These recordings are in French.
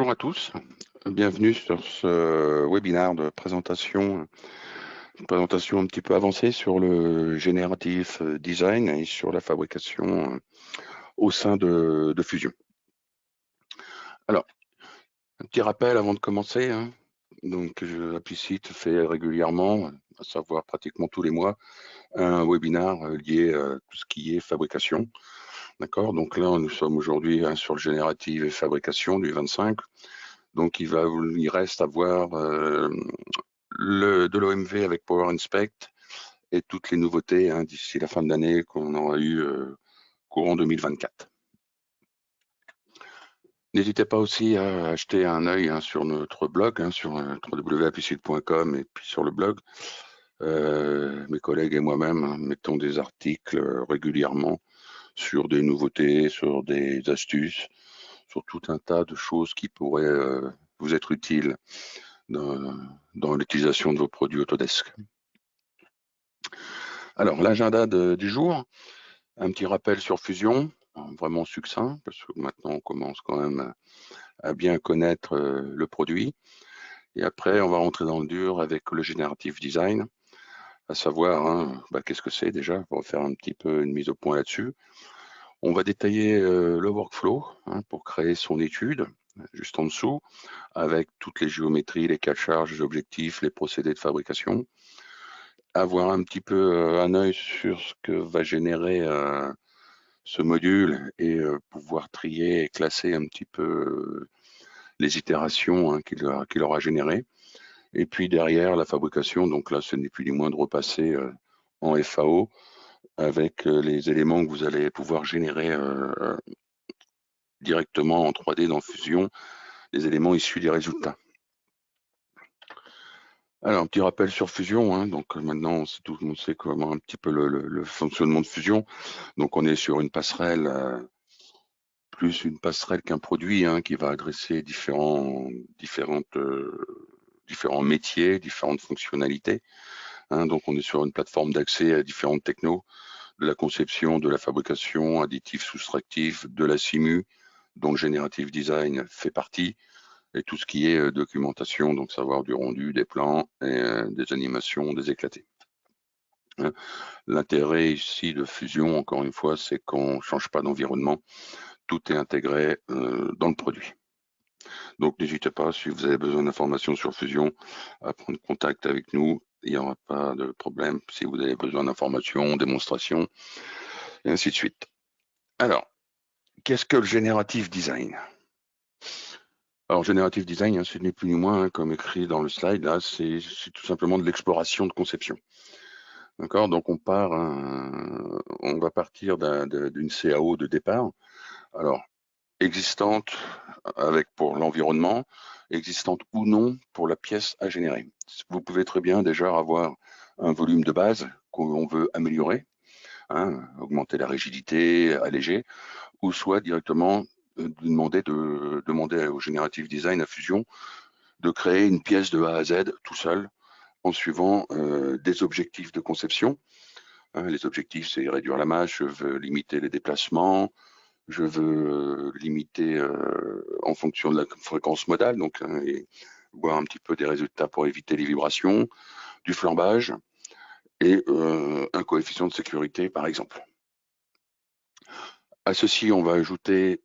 Bonjour à tous, bienvenue sur ce webinaire de présentation, une présentation un petit peu avancée sur le génératif design et sur la fabrication au sein de Fusion. Alors, un petit rappel avant de commencer, hein. Donc Applicit fait régulièrement, à savoir pratiquement tous les mois, un webinaire lié à tout ce qui est fabrication. D'accord, donc là nous sommes aujourd'hui sur le génératif et fabrication du 25. Donc il reste à voir de l'OMV avec Power Inspect et toutes les nouveautés d'ici la fin de l'année qu'on aura eu courant 2024. N'hésitez pas aussi à acheter un œil sur notre blog, sur www.applicit.com et puis sur le blog. Mes collègues et moi-même mettons des articles régulièrement sur des nouveautés, sur des astuces, sur tout un tas de choses qui pourraient vous être utiles dans l'utilisation de vos produits Autodesk. Alors, l'agenda du jour, un petit rappel sur Fusion, vraiment succinct, parce que maintenant on commence quand même à bien connaître le produit. Et après, on va rentrer dans le dur avec le Generative Design, à savoir qu'est-ce que c'est déjà, pour faire un petit peu une mise au point là-dessus. On va détailler le workflow pour créer son étude, juste en dessous, avec toutes les géométries, les cas de charge, les objectifs, les procédés de fabrication. Avoir un petit peu un œil sur ce que va générer ce module et pouvoir trier et classer un petit peu les itérations qu'il aura générées. Et puis derrière, la fabrication, donc là, ce n'est plus ni moins de repasser en FAO avec les éléments que vous allez pouvoir générer directement en 3D dans Fusion, les éléments issus des résultats. Alors, un petit rappel sur Fusion, donc maintenant tout le monde sait comment un petit peu le fonctionnement de Fusion. Donc on est sur une passerelle, plus une passerelle qu'un produit qui va adresser différents métiers, différentes fonctionnalités. Donc on est sur une plateforme d'accès à différentes technos, de la conception, de la fabrication, additif, soustractif, de la simu, dont le Generative Design fait partie, et tout ce qui est documentation, donc savoir du rendu, des plans, et, des animations, des éclatés. L'intérêt ici de Fusion, encore une fois, c'est qu'on ne change pas d'environnement, tout est intégré dans le produit. Donc n'hésitez pas, si vous avez besoin d'informations sur Fusion, à prendre contact avec nous, il n'y aura pas de problème si vous avez besoin d'informations, démonstrations, et ainsi de suite. Alors, qu'est-ce que le Generative Design ? Alors, Generative Design, ce n'est plus ni moins, comme écrit dans le slide, là, c'est tout simplement de l'exploration de conception. D'accord, donc on va partir d'une CAO de départ, alors existante pour l'environnement, existante ou non pour la pièce à générer. Vous pouvez très bien déjà avoir un volume de base qu'on veut améliorer, augmenter la rigidité, alléger, ou soit directement demander au Generative Design à Fusion de créer une pièce de A à Z tout seul en suivant des objectifs de conception. Les objectifs, c'est réduire la masse, je veux limiter les déplacements, je veux limiter en fonction de la fréquence modale, donc et voir un petit peu des résultats pour éviter les vibrations, du flambage et un coefficient de sécurité, par exemple. À ceci, on va ajouter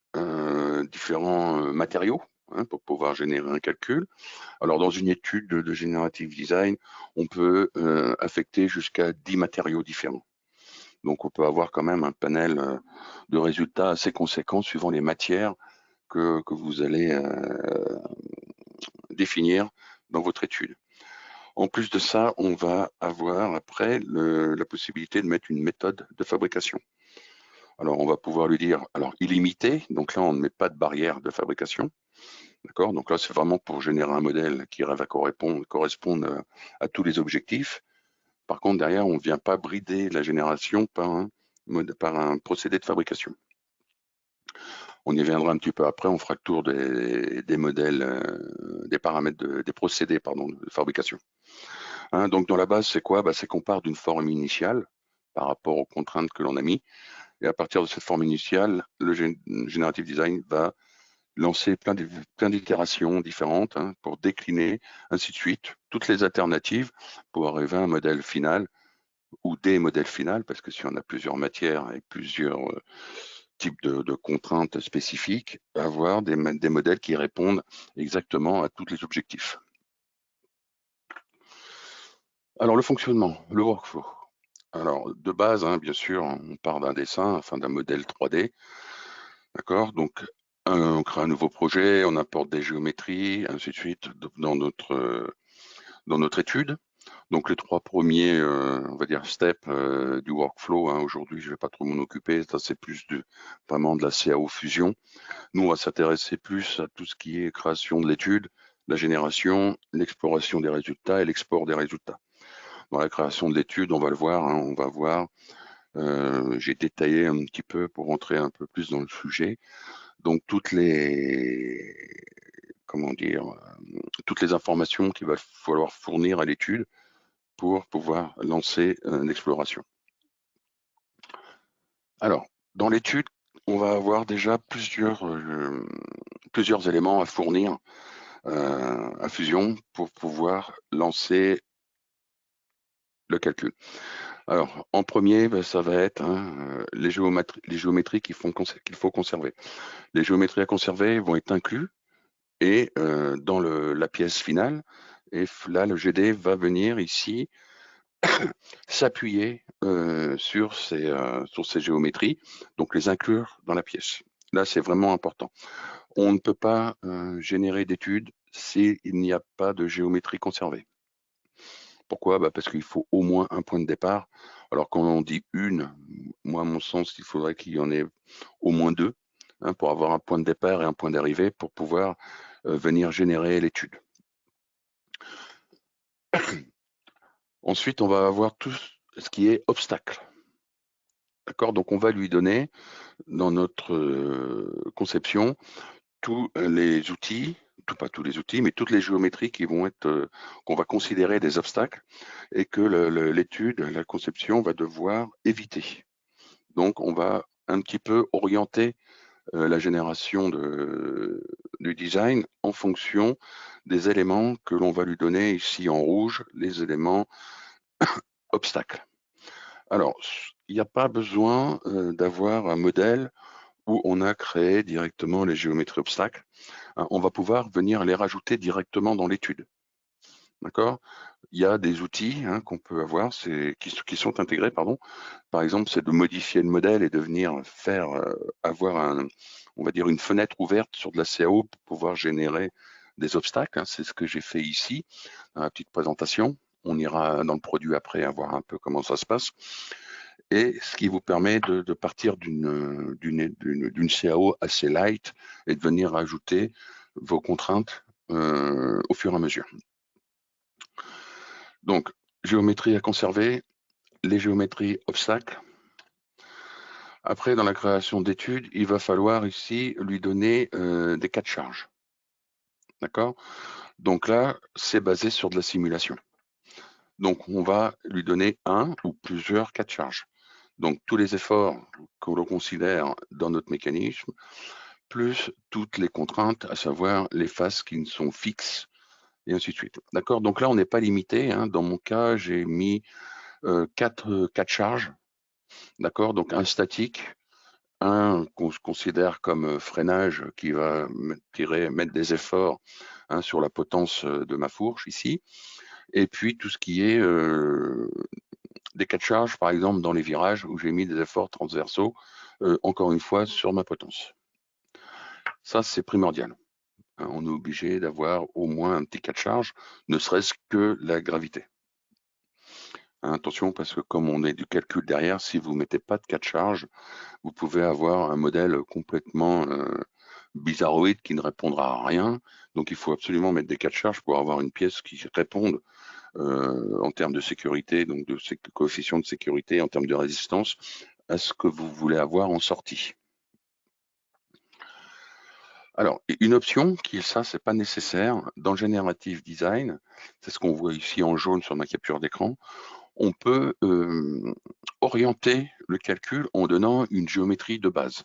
différents matériaux pour pouvoir générer un calcul. Alors, dans une étude de Generative Design, on peut affecter jusqu'à 10 matériaux différents. Donc, on peut avoir quand même un panel de résultats assez conséquent suivant les matières que vous allez définir dans votre étude. En plus de ça, on va avoir après la possibilité de mettre une méthode de fabrication. Alors, on va pouvoir lui dire, alors illimité, donc là, on ne met pas de barrière de fabrication. D'accord, donc là, c'est vraiment pour générer un modèle qui va correspondre à tous les objectifs. Par contre, derrière, on ne vient pas brider la génération par un procédé de fabrication. On y viendra un petit peu après, on fera le tour des modèles, des paramètres, des procédés de fabrication. Donc dans la base, c'est quoi ? C'est qu'on part d'une forme initiale par rapport aux contraintes que l'on a mis. Et à partir de cette forme initiale, le Generative Design va lancer plein d'itérations différentes hein, pour décliner, ainsi de suite, toutes les alternatives pour arriver à un modèle final ou des modèles finaux, parce que si on a plusieurs matières et plusieurs types de contraintes spécifiques, avoir des modèles qui répondent exactement à tous les objectifs. Alors le fonctionnement, le workflow. Alors de base, hein, bien sûr, on part d'un dessin, enfin d'un modèle 3D, d'accord. Donc on crée un nouveau projet, on apporte des géométries, ainsi de suite, dans notre étude. Donc les 3 premiers, on va dire steps du workflow, hein, aujourd'hui je vais pas trop m'en occuper, ça c'est plus vraiment de la CAO fusion. Nous on va s'intéresser plus à tout ce qui est création de l'étude, la génération, l'exploration des résultats et l'export des résultats. Dans la création de l'étude, on va le voir, hein, on va voir, j'ai détaillé un petit peu pour rentrer un peu plus dans le sujet. Donc toutes les, comment dire, toutes les informations qu'il va falloir fournir à l'étude pour pouvoir lancer l'exploration. Alors, dans l'étude, on va avoir déjà plusieurs éléments à fournir à Fusion pour pouvoir lancer le calcul. Alors, en premier, ça va être les géométries qu'il faut conserver. Les géométries à conserver vont être inclus et dans la pièce finale. Et là, le GD va venir ici s'appuyer sur ces géométries, donc les inclure dans la pièce. Là, c'est vraiment important. On ne peut pas générer d'études s'il n'y a pas de géométrie conservée. Pourquoi? Parce qu'il faut au moins un point de départ. Alors quand on dit une, moi à mon sens, il faudrait qu'il y en ait au moins deux hein, pour avoir un point de départ et un point d'arrivée pour pouvoir venir générer l'étude. Ensuite, on va avoir tout ce qui est obstacle. D'accord? Donc on va lui donner dans notre conception tous les outils, pas tous les outils, mais toutes les géométries qui vont être qu'on va considérer des obstacles et que l'étude, la conception va devoir éviter. Donc on va un petit peu orienter la génération du design en fonction des éléments que l'on va lui donner ici en rouge, les éléments obstacles. Alors, il n'y a pas besoin d'avoir un modèle où on a créé directement les géométries obstacles. Hein, on va pouvoir venir les rajouter directement dans l'étude. D'accord? Il y a des outils hein, qu'on peut avoir, qui sont intégrés, pardon. Par exemple, c'est de modifier le modèle et de venir faire avoir on va dire une fenêtre ouverte sur de la CAO pour pouvoir générer des obstacles. Hein. C'est ce que j'ai fait ici dans la petite présentation. On ira dans le produit après à voir un peu comment ça se passe. Et ce qui vous permet de partir d'une CAO assez light et de venir ajouter vos contraintes au fur et à mesure. Donc, géométrie à conserver, les géométries obstacles. Après, dans la création d'études, il va falloir ici lui donner des cas de charge. D'accord? Donc là, c'est basé sur de la simulation. Donc, on va lui donner un ou plusieurs cas de charge. Donc, tous les efforts que l'on considère dans notre mécanisme, plus toutes les contraintes, à savoir les faces qui sont fixes, et ainsi de suite. D'accord? Donc là, on n'est pas limité. Hein. Dans mon cas, j'ai mis 4 cas de charge. D'accord? Donc un statique, un qu'on considère comme freinage qui va mettre des efforts hein, sur la potence de ma fourche ici. Et puis tout ce qui est des cas de charge, par exemple dans les virages où j'ai mis des efforts transversaux, encore une fois sur ma potence. Ça, c'est primordial. Hein, on est obligé d'avoir au moins un petit cas de charge, ne serait-ce que la gravité. Hein, attention, parce que comme on est du calcul derrière, si vous ne mettez pas de cas de charge, vous pouvez avoir un modèle complètement bizarroïde qui ne répondra à rien. Donc il faut absolument mettre des cas de charge pour avoir une pièce qui réponde en termes de sécurité, donc de coefficient de sécurité, en termes de résistance, à ce que vous voulez avoir en sortie. Alors, une option ça, c'est pas nécessaire. Dans le Generative Design, c'est ce qu'on voit ici en jaune sur ma capture d'écran, on peut orienter le calcul en donnant une géométrie de base.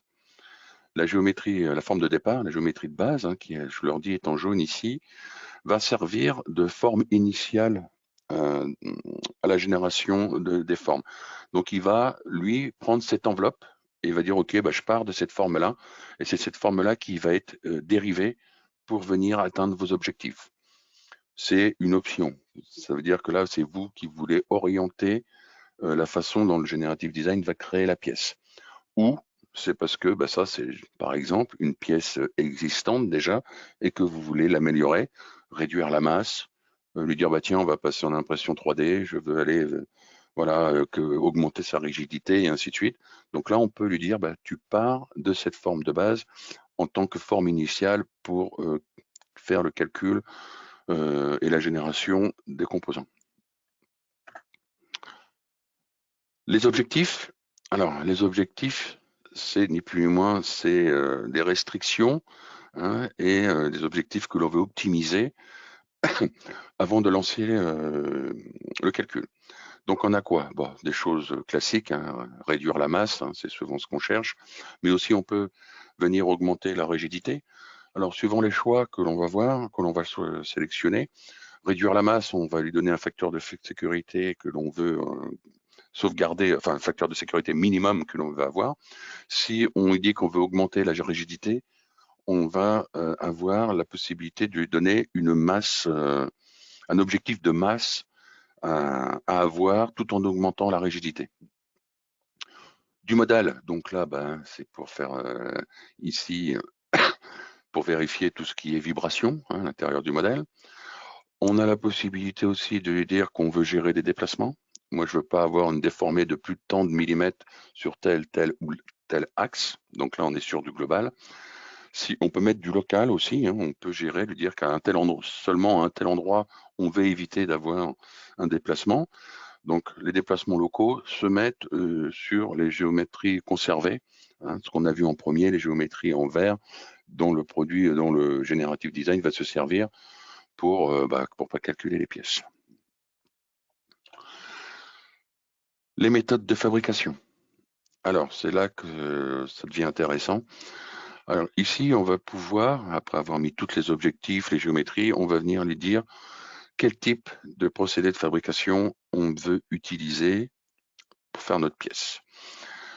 La géométrie, la forme de départ, la géométrie de base, hein, qui, je leur dis, est en jaune ici, va servir de forme initiale à la génération des formes. Donc, il va, lui, prendre cette enveloppe et il va dire, OK, bah, je pars de cette forme-là, et c'est cette forme-là qui va être dérivée pour venir atteindre vos objectifs. C'est une option. Ça veut dire que là, c'est vous qui voulez orienter la façon dont le Generative Design va créer la pièce. Ou c'est parce que bah, ça, c'est par exemple une pièce existante déjà et que vous voulez l'améliorer, réduire la masse, lui dire bah tiens, on va passer en impression 3D, je veux aller voilà, augmenter sa rigidité et ainsi de suite. Donc là, on peut lui dire bah, tu pars de cette forme de base en tant que forme initiale pour faire le calcul et la génération des composants. Les objectifs, alors les objectifs, c'est ni plus ni moins, c'est des restrictions hein, et des objectifs que l'on veut optimiser avant de lancer le calcul. Donc on a quoi? Bon, des choses classiques, hein, réduire la masse, hein, c'est souvent ce qu'on cherche, mais aussi on peut venir augmenter la rigidité. Alors suivant les choix que l'on va voir, que l'on va sélectionner, réduire la masse, on va lui donner un facteur de sécurité que l'on veut sauvegarder, enfin un facteur de sécurité minimum que l'on veut avoir. Si on dit qu'on veut augmenter la rigidité, on va avoir la possibilité de lui donner une masse, un objectif de masse à avoir tout en augmentant la rigidité. Du modal, donc là, ben, c'est pour faire ici, pour vérifier tout ce qui est vibration hein, à l'intérieur du modèle. On a la possibilité aussi de lui dire qu'on veut gérer des déplacements. Moi, je ne veux pas avoir une déformée de plus de tant de millimètres sur tel ou tel axe. Donc là, on est sur du global. Si on peut mettre du local aussi, hein, on peut gérer, lui dire qu'à un tel endroit, seulement à un tel endroit, on veut éviter d'avoir un déplacement. Donc les déplacements locaux se mettent sur les géométries conservées, hein, ce qu'on a vu en premier, les géométries en vert, dont le produit, dont le Generative Design va se servir pour pas calculer les pièces. Les méthodes de fabrication. Alors c'est là que ça devient intéressant. Alors ici, on va pouvoir, après avoir mis tous les objectifs, les géométries, on va venir lui dire quel type de procédé de fabrication on veut utiliser pour faire notre pièce.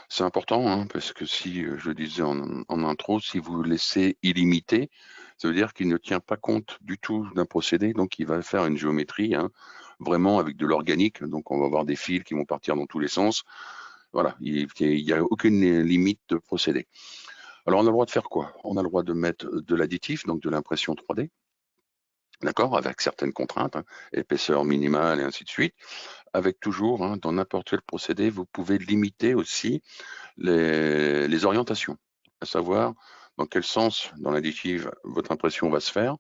C'est important hein, parce que si, je le disais en intro, si vous le laissez illimité, ça veut dire qu'il ne tient pas compte du tout d'un procédé, donc il va faire une géométrie hein, vraiment avec de l'organique, donc on va avoir des fils qui vont partir dans tous les sens. Voilà, il n'y a aucune limite de procédé. Alors, on a le droit de faire quoi? On a le droit de mettre de l'additif, donc de l'impression 3D, d'accord, avec certaines contraintes, hein, épaisseur minimale et ainsi de suite. Avec toujours, hein, dans n'importe quel procédé, vous pouvez limiter aussi les orientations, à savoir dans quel sens, dans l'additif, votre impression va se faire.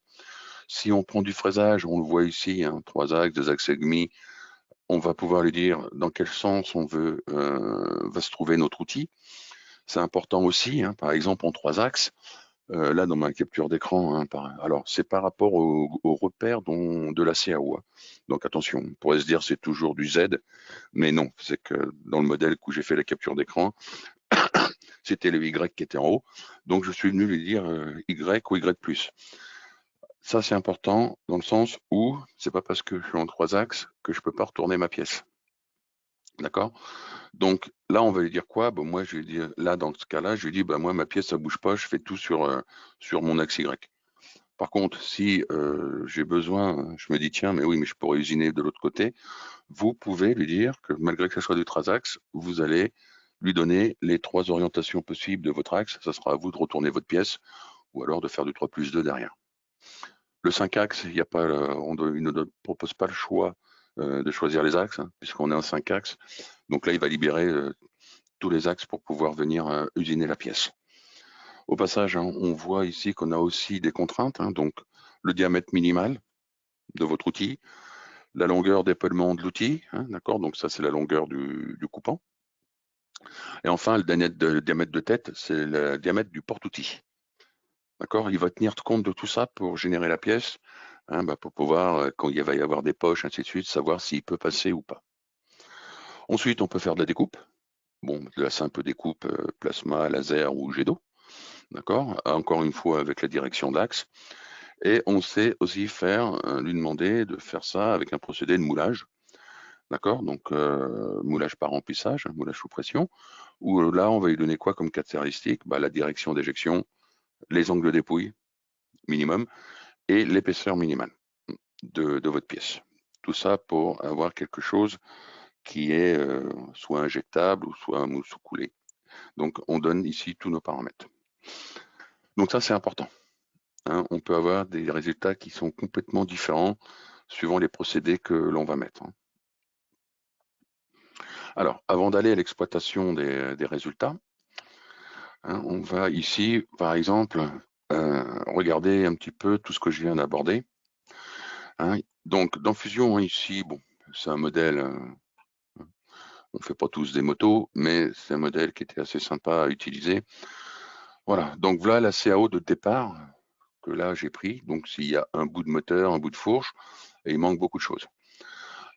Si on prend du fraisage, on le voit ici, hein, 3 axes, 2 axes et demi, on va pouvoir lui dire dans quel sens on veut, va se trouver notre outil. C'est important aussi, hein, par exemple en 3 axes, là dans ma capture d'écran, hein, alors c'est par rapport au repère de la CAO. Hein. Donc attention, on pourrait se dire c'est toujours du Z, mais non, c'est que dans le modèle où j'ai fait la capture d'écran, c'était le Y qui était en haut. Donc je suis venu lui dire Y ou Y+. Ça c'est important dans le sens où c'est pas parce que je suis en 3 axes que je peux pas retourner ma pièce. D'accord? Donc là, on va lui dire quoi? Bon, moi, je lui dis, là, dans ce cas-là, je lui dis, bah, moi, ma pièce, ça bouge pas, je fais tout sur mon axe Y. Par contre, si j'ai besoin, je me dis, tiens, mais oui, mais je pourrais usiner de l'autre côté, vous pouvez lui dire que malgré que ce soit du trisaxe, vous allez lui donner les 3 orientations possibles de votre axe. Ça sera à vous de retourner votre pièce ou alors de faire du 3+2 derrière. Le 5 axes, il y a pas, il ne propose pas le choix de choisir les axes, hein, puisqu'on est en 5 axes. Donc là, il va libérer tous les axes pour pouvoir venir usiner la pièce. Au passage, hein, on voit ici qu'on a aussi des contraintes, hein, donc le diamètre minimal de votre outil, la longueur d'épaulement de l'outil, hein, d'accord, donc ça c'est la longueur du coupant. Et enfin, le diamètre de tête, c'est le diamètre du porte-outil. D'accord, il va tenir compte de tout ça pour générer la pièce, hein, pour pouvoir, quand il va y avoir des poches, ainsi de suite, savoir s'il peut passer ou pas. Ensuite, on peut faire de la découpe. Bon, de la simple découpe plasma, laser ou jet d'eau. d'accord? Encore une fois avec la direction d'axe. Et on sait aussi faire, lui demander de faire ça avec un procédé de moulage, d'accord? Donc moulage par remplissage, moulage sous pression, où là on va lui donner quoi comme caractéristique? Bah, la direction d'éjection, les angles dépouille minimum et l'épaisseur minimale de votre pièce. Tout ça pour avoir quelque chose qui est soit injectable ou soit mousse coulée. Donc on donne ici tous nos paramètres. Donc ça c'est important. Hein, on peut avoir des résultats qui sont complètement différents suivant les procédés que l'on va mettre. Hein. Alors, avant d'aller à l'exploitation des résultats, hein, on va ici, par exemple, regarder un petit peu tout ce que je viens d'aborder. Hein. Donc, dans Fusion, ici, bon, c'est un modèle, on ne fait pas tous des motos, mais c'est un modèle qui était assez sympa à utiliser. Voilà, donc voilà la CAO de départ que là j'ai pris. Donc, s'il y a un bout de moteur, un bout de fourche, et il manque beaucoup de choses.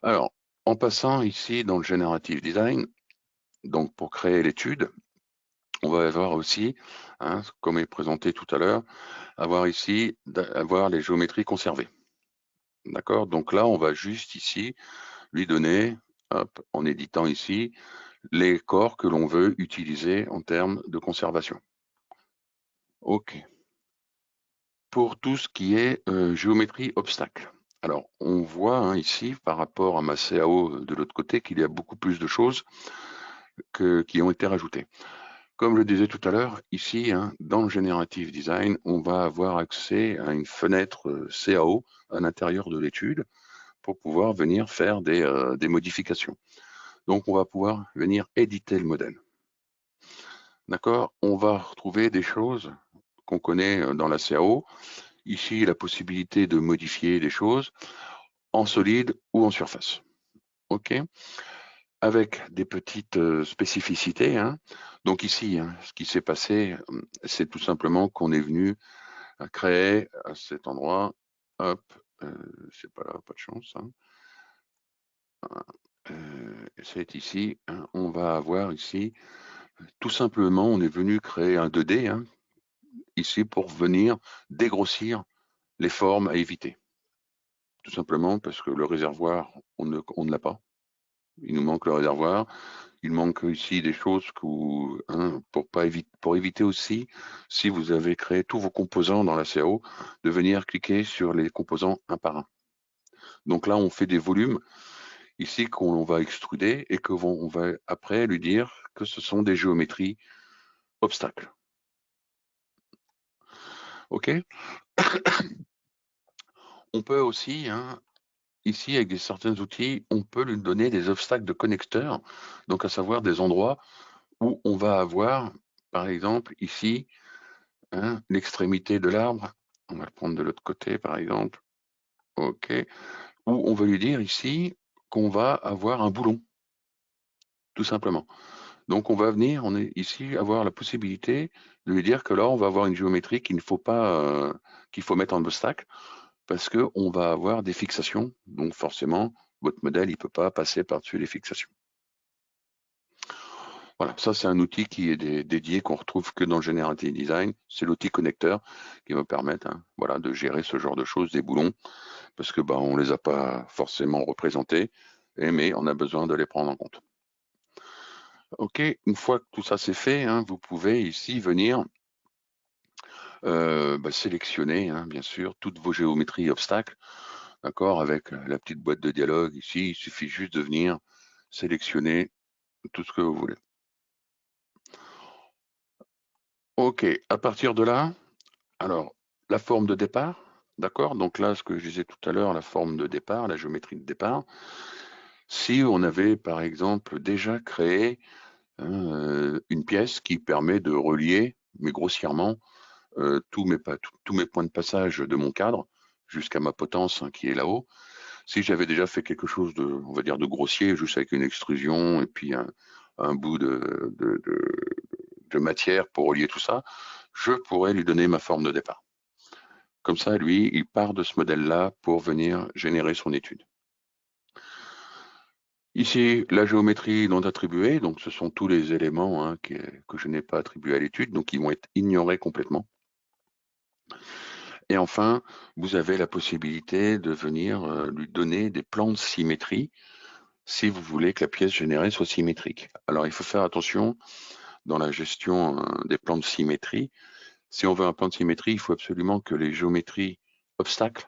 Alors, en passant ici dans le Generative Design, donc pour créer l'étude, on va avoir aussi, hein, comme est présenté tout à l'heure, avoir ici, avoir les géométries conservées. D'accord? Donc là, on va juste ici lui donner, hop, en éditant ici, les corps que l'on veut utiliser en termes de conservation. OK. Pour tout ce qui est géométrie obstacle. Alors, on voit hein, ici, par rapport à ma CAO de l'autre côté, qu'il y a beaucoup plus de choses qui ont été rajoutées. Comme je le disais tout à l'heure, ici, hein, dans le Generative Design, on va avoir accès à une fenêtre CAO à l'intérieur de l'étude pour pouvoir venir faire des modifications. Donc, on va pouvoir venir éditer le modèle. D'accord? On va retrouver des choses qu'on connaît dans la CAO. Ici, la possibilité de modifier des choses en solide ou en surface. OK? Avec des petites spécificités. Hein. Donc ici, hein, ce qui s'est passé, c'est tout simplement qu'on est venu à créer à cet endroit, hop, c'est pas là, pas de chance. Hein. C'est ici, hein, on va avoir ici, tout simplement, on est venu créer un 2D, hein, ici pour venir dégrossir les formes à éviter. Tout simplement parce que le réservoir, on ne l'a pas. Il nous manque le réservoir. Il manque ici des choses hein, pour éviter aussi, si vous avez créé tous vos composants dans la CAO, de venir cliquer sur les composants un par un. Donc là, on fait des volumes ici qu'on va extruder et on va après lui dire que ce sont des géométries obstacles. OK? On peut aussi, hein, ici, avec certains outils, on peut lui donner des obstacles de connecteurs, donc à savoir des endroits où on va avoir, par exemple, ici, hein, l'extrémité de l'arbre, on va le prendre de l'autre côté par exemple, OK, où on va lui dire ici qu'on va avoir un boulon, tout simplement. Donc on va venir, on est ici avoir la possibilité de lui dire que là on va avoir une géométrie qu'il ne faut pas, qu'il faut mettre en obstacle, parce qu'on va avoir des fixations, donc forcément votre modèle il ne peut pas passer par-dessus les fixations. Voilà, ça c'est un outil qui est dédié, qu'on retrouve que dans le Generative Design. C'est l'outil connecteur qui va permettre hein, voilà, de gérer ce genre de choses, des boulons, parce que on ne les a pas forcément représentés, mais on a besoin de les prendre en compte. OK, une fois que tout ça c'est fait, hein, vous pouvez ici venir sélectionner, hein, bien sûr, toutes vos géométries obstacles, d'accord, avec la petite boîte de dialogue ici. Il suffit juste de venir sélectionner tout ce que vous voulez. OK, à partir de là, alors, la forme de départ, d'accord? Donc là, ce que je disais tout à l'heure, la forme de départ, la géométrie de départ. Si on avait, par exemple, déjà créé hein, une pièce qui permet de relier, mais grossièrement, tous mes points de passage de mon cadre jusqu'à ma potence hein, qui est là-haut. Si j'avais déjà fait quelque chose de, on va dire, de grossier, juste avec une extrusion et puis un bout de matière pour relier tout ça, je pourrais lui donner ma forme de départ. Comme ça, lui, il part de ce modèle-là pour venir générer son étude. Ici, la géométrie non attribuée, donc ce sont tous les éléments hein, que je n'ai pas attribués à l'étude, donc ils vont être ignorés complètement. Et enfin, vous avez la possibilité de venir lui donner des plans de symétrie si vous voulez que la pièce générée soit symétrique. Alors, il faut faire attention dans la gestion des plans de symétrie. Si on veut un plan de symétrie, il faut absolument que les géométries obstacles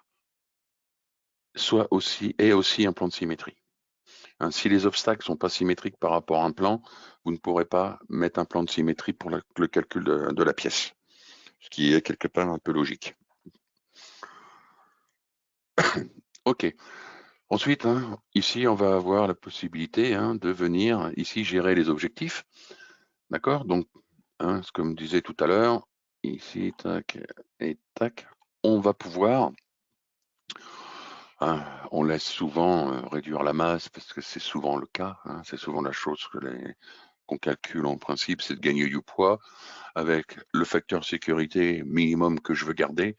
aient aussi un plan de symétrie. Hein, si les obstacles ne sont pas symétriques par rapport à un plan, vous ne pourrez pas mettre un plan de symétrie pour le calcul de la pièce, ce qui est quelque part un peu logique. OK. Ensuite, hein, ici, on va avoir la possibilité hein, de venir ici gérer les objectifs. D'accord? Donc, hein, ce que me disait tout à l'heure, ici, tac, et tac, on va pouvoir, hein, on laisse souvent réduire la masse parce que c'est souvent le cas, hein, c'est souvent la chose qu'on calcule en principe, c'est de gagner du poids avec le facteur sécurité minimum que je veux garder,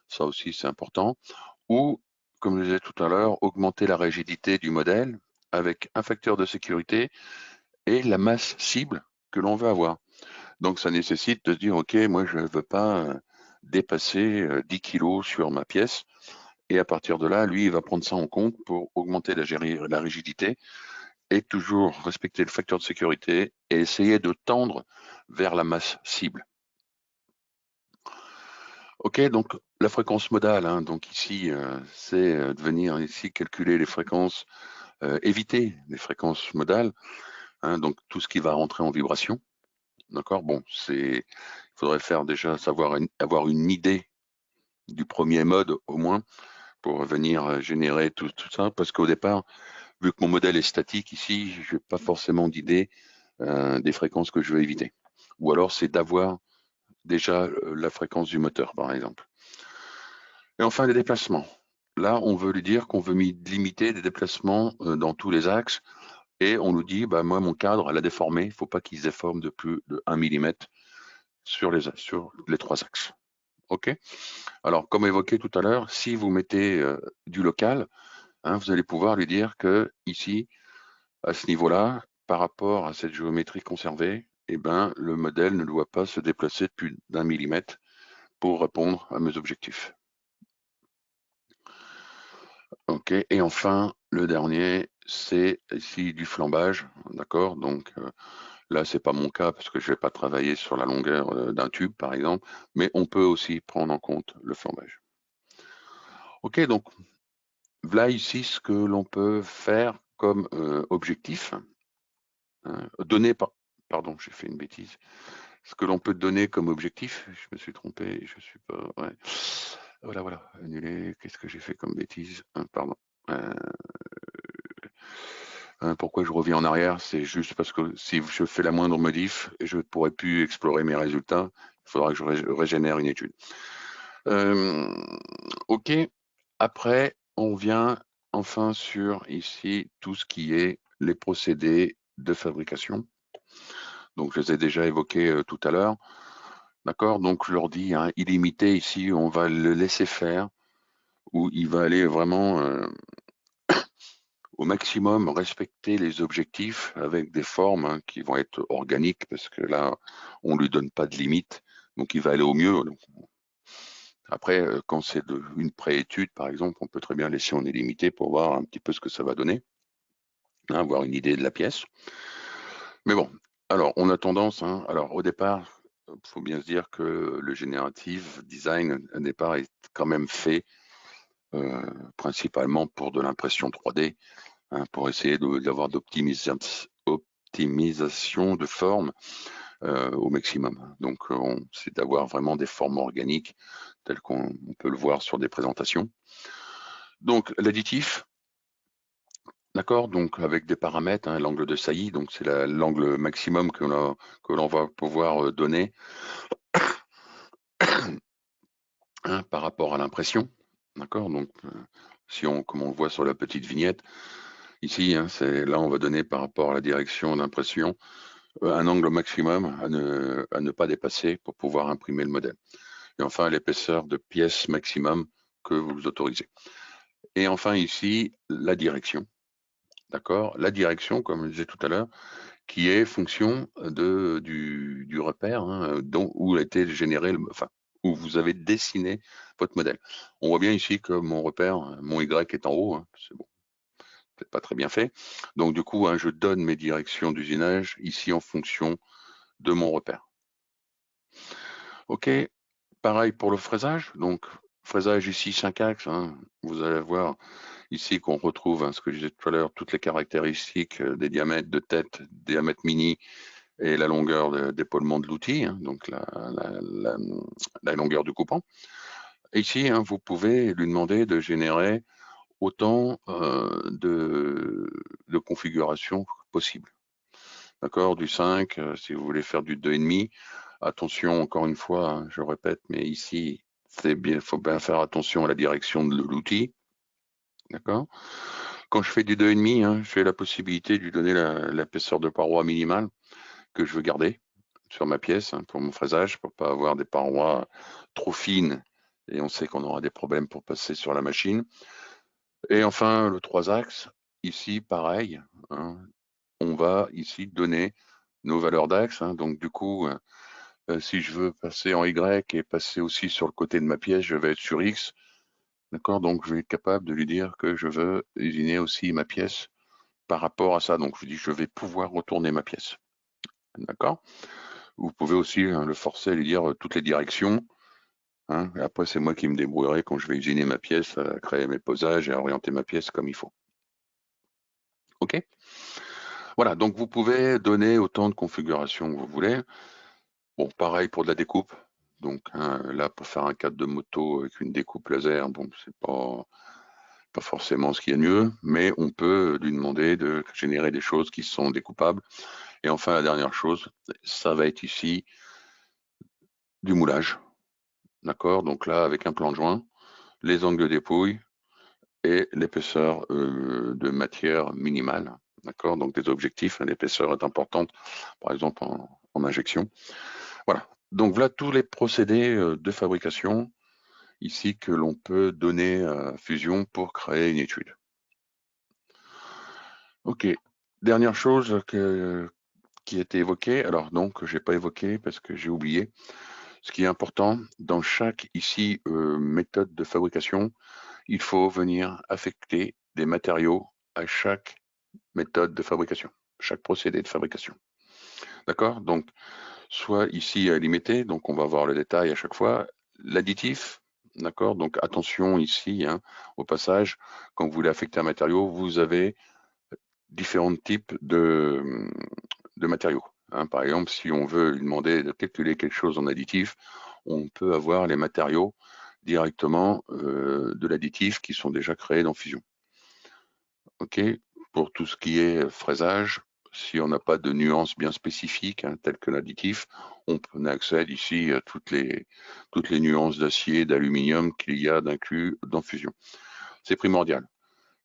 ça aussi c'est important, ou, comme je disais tout à l'heure, augmenter la rigidité du modèle avec un facteur de sécurité et la masse cible que l'on veut avoir. Donc ça nécessite de se dire, OK, moi je ne veux pas dépasser 10 kilos sur ma pièce, et à partir de là, lui, il va prendre ça en compte pour augmenter la rigidité et toujours respecter le facteur de sécurité et essayer de tendre vers la masse cible. OK, donc la fréquence modale, hein, donc ici, c'est de venir ici calculer les fréquences, éviter les fréquences modales, hein, donc tout ce qui va rentrer en vibration. D'accord, bon, il faudrait faire déjà avoir une idée du premier mode au moins pour venir générer tout ça, parce qu'au départ, vu que mon modèle est statique ici, je n'ai pas forcément d'idée des fréquences que je veux éviter. Ou alors c'est d'avoir déjà la fréquence du moteur, par exemple. Et enfin, les déplacements. Là, on veut lui dire qu'on veut limiter les déplacements dans tous les axes, et on nous dit, bah, moi, mon cadre, elle a déformé, il ne faut pas qu'il se déforme de plus de 1 mm sur les 3 axes. OK? Alors, comme évoqué tout à l'heure, si vous mettez du local, hein, vous allez pouvoir lui dire que ici, à ce niveau-là, par rapport à cette géométrie conservée, eh ben, le modèle ne doit pas se déplacer de plus d'1 millimètre pour répondre à mes objectifs. OK, et enfin, le dernier, c'est ici du flambage, d'accord? Donc là, c'est pas mon cas parce que je vais pas travailler sur la longueur d'un tube, par exemple, mais on peut aussi prendre en compte le flambage. OK, donc voilà ici ce que l'on peut faire comme objectif, pardon, j'ai fait une bêtise. Ce que l'on peut donner comme objectif, je me suis trompé, je suis pas, ouais. Voilà, annuler, qu'est-ce que j'ai fait comme bêtise? Pardon. Pourquoi je reviens en arrière? C'est juste parce que si je fais la moindre modif, je ne pourrai plus explorer mes résultats. Il faudra que je régénère une étude. OK. Après, on vient enfin sur ici tout ce qui est les procédés de fabrication. Donc, je les ai déjà évoqués tout à l'heure. D'accord? Donc, je leur dis, hein, illimité ici, on va le laisser faire, où il va aller vraiment au maximum respecter les objectifs avec des formes hein, qui vont être organiques, parce que là, on ne lui donne pas de limite, donc il va aller au mieux. Donc, après, quand c'est une préétude, par exemple, on peut très bien laisser en illimité pour voir un petit peu ce que ça va donner, hein, avoir une idée de la pièce. Mais bon, alors on a tendance, hein, alors au départ, il faut bien se dire que le generative design, au départ, est quand même fait principalement pour de l'impression 3D, hein, pour essayer d'avoir d'optimisation de forme au maximum. Donc, c'est d'avoir vraiment des formes organiques telles qu'on peut le voir sur des présentations. Donc, l'additif, d'accord, donc avec des paramètres, hein, l'angle de saillie, donc c'est l'angle maximum que l'on va pouvoir donner hein, par rapport à l'impression, d'accord. Donc, comme on le voit sur la petite vignette, ici, hein, là on va donner par rapport à la direction d'impression un angle maximum à ne pas dépasser pour pouvoir imprimer le modèle. Et enfin, l'épaisseur de pièce maximum que vous autorisez. Et enfin ici, la direction. d'accord, la direction, comme je disais tout à l'heure, qui est fonction du repère hein, où a été généré, enfin, où vous avez dessiné votre modèle. On voit bien ici que mon repère, mon Y est en haut, hein, c'est bon, peut-être pas très bien fait. Donc du coup, hein, je donne mes directions d'usinage ici en fonction de mon repère. Ok, pareil pour le fraisage. Donc fraisage ici 5 axes. Hein. Vous allez voir ici qu'on retrouve hein, ce que je disais tout à l'heure, toutes les caractéristiques des diamètres de tête, diamètre mini et la longueur d'épaulement de l'outil, hein, donc la longueur du coupant. Et ici, hein, vous pouvez lui demander de générer autant de configurations possibles. D'accord, du 5, si vous voulez faire du 2,5, attention, encore une fois, hein, je répète, mais ici, il faut bien faire attention à la direction de l'outil. D'accord. Quand je fais du 2,5, hein, j'ai la possibilité de lui donner l'épaisseur de paroi minimale que je veux garder sur ma pièce hein, pour mon fraisage, pour pas avoir des parois trop fines et on sait qu'on aura des problèmes pour passer sur la machine. Et enfin, le 3 axes, ici, pareil, hein, on va ici donner nos valeurs d'axe. Hein, donc du coup, si je veux passer en Y et passer aussi sur le côté de ma pièce, je vais être sur X. D'accord, donc je vais être capable de lui dire que je veux usiner aussi ma pièce par rapport à ça. Donc je dis je vais pouvoir retourner ma pièce. D'accord. Vous pouvez aussi hein, le forcer à lui dire toutes les directions. Hein, et après, c'est moi qui me débrouillerai quand je vais usiner ma pièce, à créer mes posages et à orienter ma pièce comme il faut. OK. Voilà, donc vous pouvez donner autant de configurations que vous voulez. Bon, pareil pour de la découpe. Donc hein, là, pour faire un cadre de moto avec une découpe laser, bon, c'est pas forcément ce qu'il y a de mieux, mais on peut lui demander de générer des choses qui sont découpables. Et enfin, la dernière chose, ça va être ici du moulage. D'accord? Donc là, avec un plan de joint, les angles de dépouille et l'épaisseur de matière minimale. D'accord? Donc des objectifs, hein, l'épaisseur est importante, par exemple en injection. Voilà. Donc voilà tous les procédés de fabrication ici que l'on peut donner à Fusion pour créer une étude. Ok. Dernière chose qui a été évoquée, alors donc j'ai pas évoqué parce que j'ai oublié. Ce qui est important, dans chaque ici méthode de fabrication, il faut venir affecter des matériaux à chaque méthode de fabrication, chaque procédé de fabrication. D'accord? Donc, soit ici limité, donc on va voir le détail à chaque fois. L'additif, d'accord? Donc attention ici, hein, au passage, quand vous voulez affecter un matériau, vous avez différents types de matériaux. Hein. Par exemple, si on veut lui demander de calculer quelque chose en additif, on peut avoir les matériaux directement de l'additif qui sont déjà créés dans Fusion. Ok, pour tout ce qui est fraisage, si on n'a pas de nuances bien spécifiques, hein, telles que l'additif, on accède ici à toutes les nuances d'acier, d'aluminium qu'il y a d'inclus dans Fusion. C'est primordial.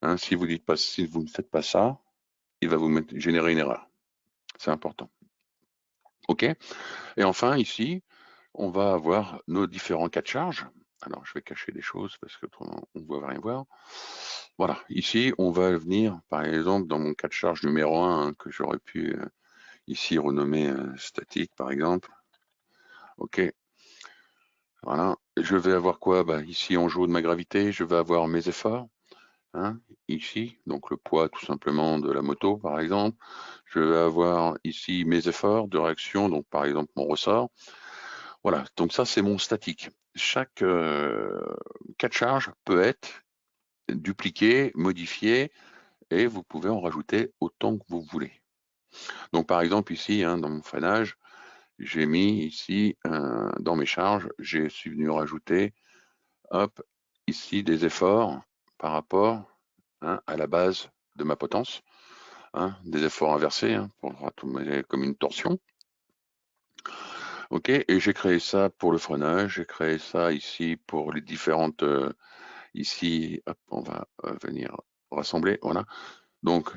Hein, si vous ne faites pas ça, il va vous générer une erreur. C'est important. OK. Et enfin, ici, on va avoir nos différents cas de charge. Alors, je vais cacher des choses parce que on ne va rien voir. Voilà, ici, on va venir, par exemple, dans mon cas de charge numéro 1, hein, que j'aurais pu ici renommer statique, par exemple. OK, voilà. Je vais avoir quoi? Bah, ici, en joue de ma gravité, je vais avoir mes efforts. Hein, ici, donc le poids tout simplement de la moto, par exemple. Je vais avoir ici mes efforts de réaction, donc par exemple mon ressort. Voilà, donc ça c'est mon statique. Chaque cas de charge peut être dupliqué, modifié, et vous pouvez en rajouter autant que vous voulez. Donc par exemple ici, hein, dans mon freinage, j'ai mis ici, dans mes charges, je suis venu rajouter, hop, ici des efforts par rapport hein, à la base de ma potence, hein, des efforts inversés, hein, pour comme une torsion. Ok, et j'ai créé ça pour le freinage, j'ai créé ça ici pour les différentes, ici, hop, on va venir rassembler, voilà. Donc,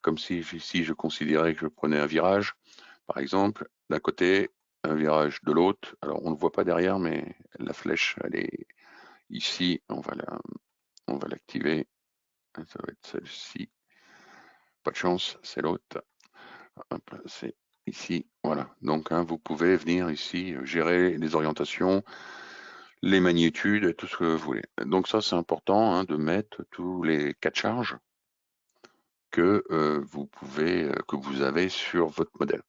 comme si ici je considérais que je prenais un virage, par exemple, d'un côté, un virage de l'autre. Alors, on ne le voit pas derrière, mais la flèche, elle est ici, on va l'activer. Ça va être celle-ci. Pas de chance, c'est l'autre. C'est ici, voilà. Donc, vous pouvez venir ici gérer les orientations, les magnitudes, tout ce que vous voulez. Donc ça, c'est important de mettre tous les cas de charge que que vous avez sur votre modèle.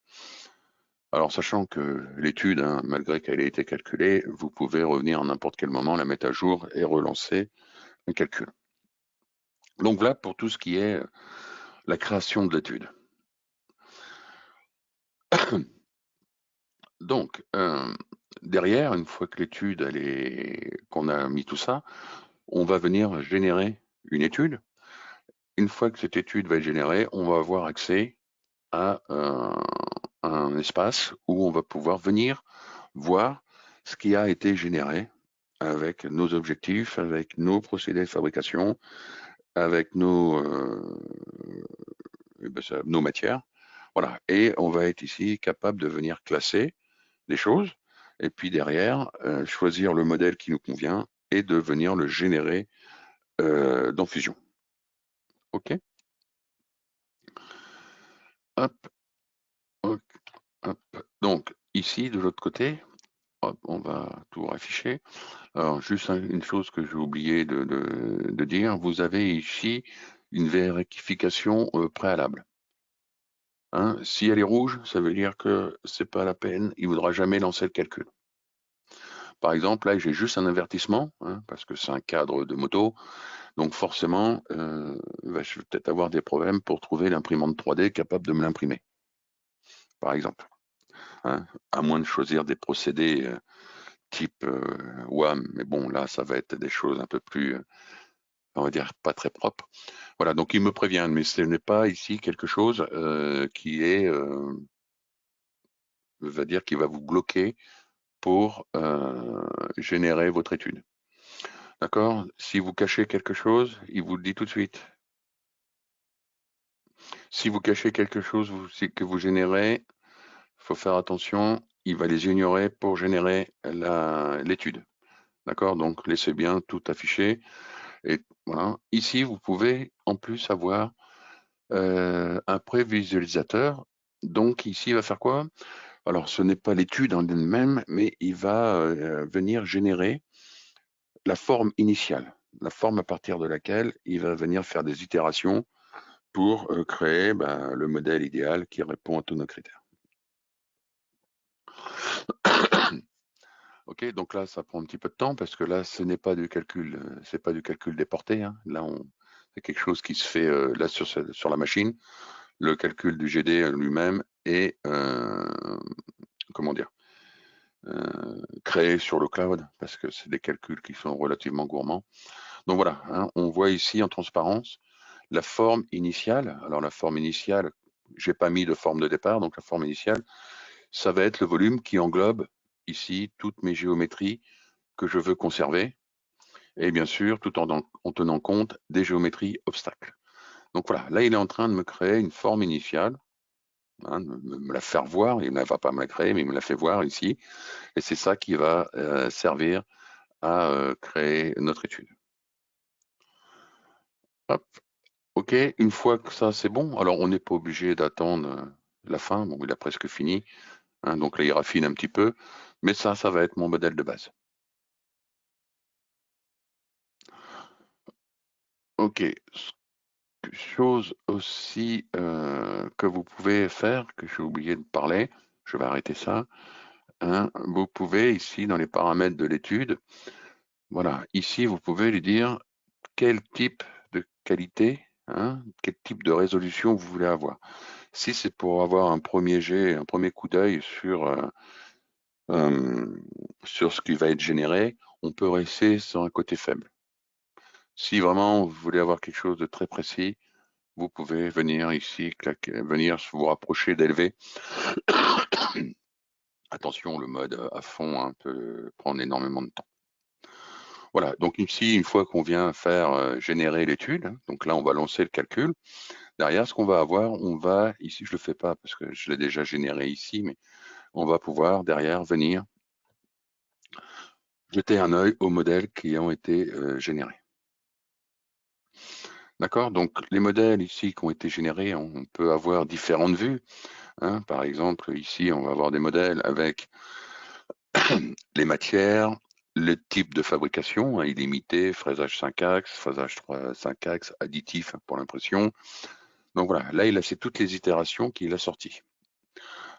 Alors, sachant que l'étude, malgré qu'elle ait été calculée, vous pouvez revenir à n'importe quel moment, la mettre à jour et relancer le calcul. Donc voilà pour tout ce qui est la création de l'étude. Donc, derrière, une fois que l'étude, qu'on a mis tout ça, on va venir générer une étude. Une fois que cette étude va être générée, on va avoir accès à un espace où on va pouvoir venir voir ce qui a été généré avec nos objectifs, avec nos procédés de fabrication, avec nos matières. Voilà. Et on va être ici capable de venir classer des choses et puis derrière, choisir le modèle qui nous convient et de venir le générer dans Fusion. OK. Hop, hop, hop. Donc ici, de l'autre côté, hop, on va tout afficher. Alors, juste une chose que j'ai oublié de dire, vous avez ici une vérification préalable. Si elle est rouge, ça veut dire que c'est pas la peine, il ne voudra jamais lancer le calcul. Par exemple, là, j'ai juste un avertissement, parce que c'est un cadre de moto, donc forcément, je vais peut-être avoir des problèmes pour trouver l'imprimante 3D capable de me l'imprimer, par exemple. À moins de choisir des procédés type WAM, mais bon, là, ça va être des choses un peu plus, on va dire, pas très propres. Voilà, donc ils me préviennent, mais ce n'est pas ici quelque chose qui est, va dire, qui va vous bloquer pour générer votre étude. D'accord? Si vous cachez quelque chose, il vous le dit tout de suite. Si vous cachez quelque chose que vous générez, il faut faire attention, il va les ignorer pour générer l'étude. D'accord? Donc laissez bien tout afficher. Et voilà. Ici, vous pouvez en plus avoir un prévisualisateur. Donc ici, il va faire quoi? Alors, ce n'est pas l'étude en elle-même, mais il va venir générer la forme initiale, la forme à partir de laquelle il va venir faire des itérations pour créer le modèle idéal qui répond à tous nos critères. Ok, donc là, ça prend un petit peu de temps parce que là, ce n'est pas du calcul, c'est pas du calcul des portées. Là, c'est quelque chose qui se fait là sur la machine. Le calcul du GD lui-même est, comment dire, créé sur le cloud parce que c'est des calculs qui sont relativement gourmands. Donc voilà, on voit ici en transparence la forme initiale. Alors la forme initiale, j'ai pas mis de forme de départ, donc la forme initiale, ça va être le volume qui englobe ici toutes mes géométries que je veux conserver, et bien sûr tout en tenant compte des géométries obstacles. Donc voilà, là il est en train de me créer une forme initiale, de me la faire voir, il ne va pas me la créer, mais il me la fait voir ici, et c'est ça qui va servir à créer notre étude. Hop. Ok, une fois que ça c'est bon, alors on n'est pas obligé d'attendre la fin, bon il a presque fini, donc là il raffine un petit peu, mais ça va être mon modèle de base. Ok, chose aussi que vous pouvez faire, que j'ai oublié de parler, je vais arrêter ça, vous pouvez ici dans les paramètres de l'étude, voilà, ici vous pouvez lui dire quel type de qualité, quel type de résolution vous voulez avoir. Si c'est pour avoir un premier jet, un premier coup d'œil sur ce qui va être généré, on peut rester sur un côté faible. Si vraiment vous voulez avoir quelque chose de très précis, vous pouvez venir ici, venir vous rapprocher d'élever. Attention, le mode à fond peut prendre énormément de temps. Voilà, donc ici, une fois qu'on vient faire générer l'étude, donc là on va lancer le calcul. Derrière, ce qu'on va avoir, ici je le fais pas parce que je l'ai déjà généré ici, mais on va pouvoir derrière venir jeter un œil aux modèles qui ont été générés. D'accord? Donc, les modèles ici qui ont été générés, on peut avoir différentes vues. Hein. Par exemple, ici, on va avoir des modèles avec les matières, le type de fabrication, hein, illimité, fraisage 5 axes, fraisage 5 axes, additif pour l'impression. Donc voilà, là, il a fait toutes les itérations qu'il a sorties.